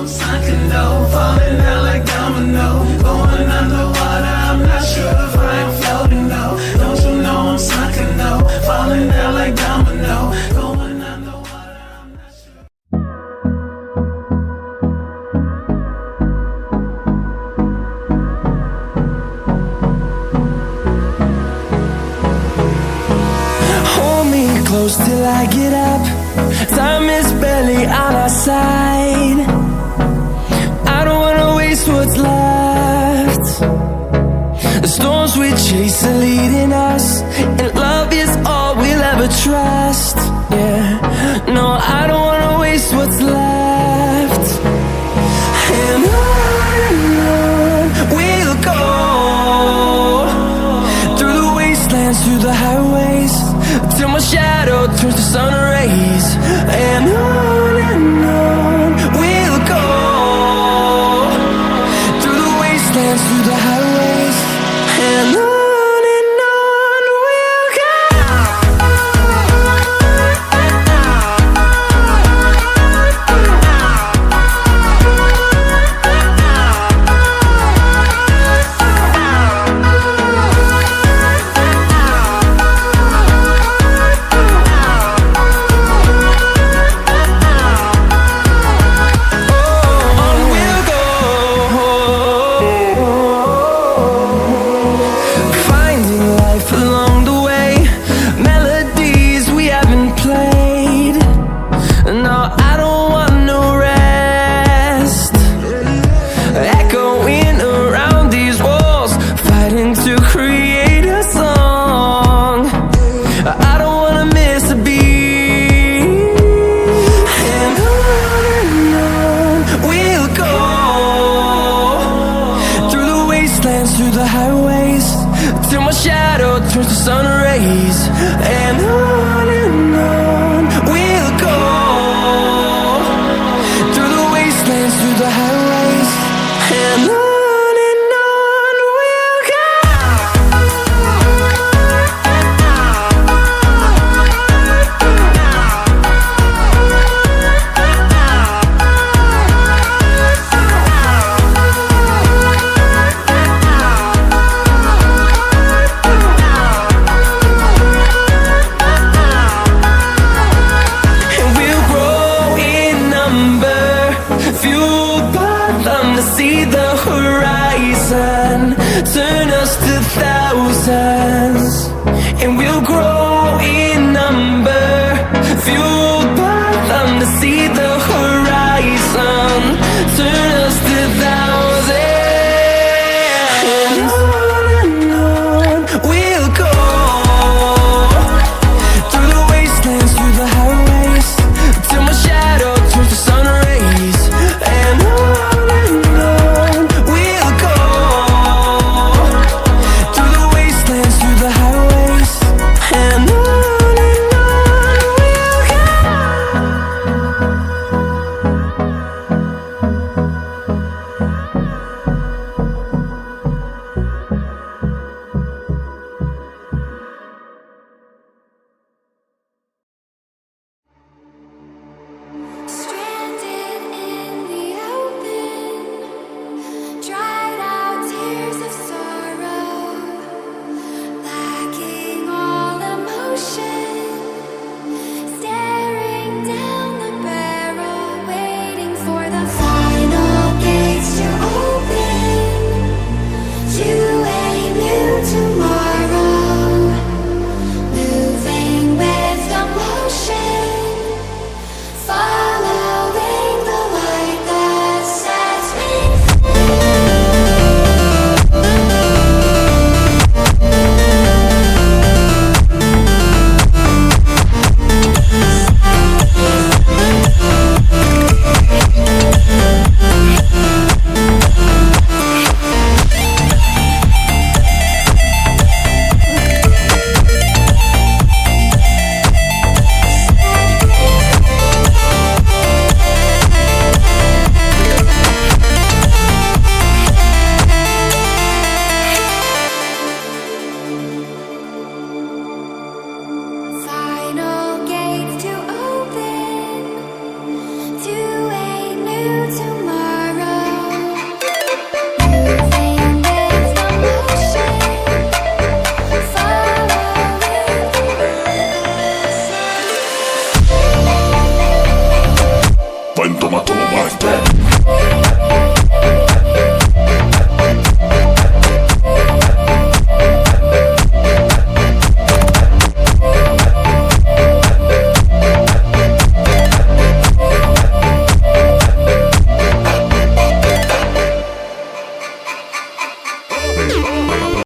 Sunken low, falling down like domino, going underwater. I'm not sure if I am floating though. Don't you know I'm sunken low, falling down like domino, going underwater. I'm not sure. Hold me close till I get up. Time is barely on our side. I don't wanna waste what's left. The storms we chase are leading us, and love is all we'll ever trust. Yeah, no, I don't wanna waste what's left. And on we'll go, through the wastelands, through the highways, till my shadow turns to sun rays. And on we'll go, through the wastelands, through the highways, and on we'll go. To create a song, I don't wanna miss a beat. And on we'll go, through the wastelands, through the highways, till my shadow turns to sun rays. And on we'll go, through the wastelands, through the highways, and on. See the horizon, turn us to thousands, and we'll grow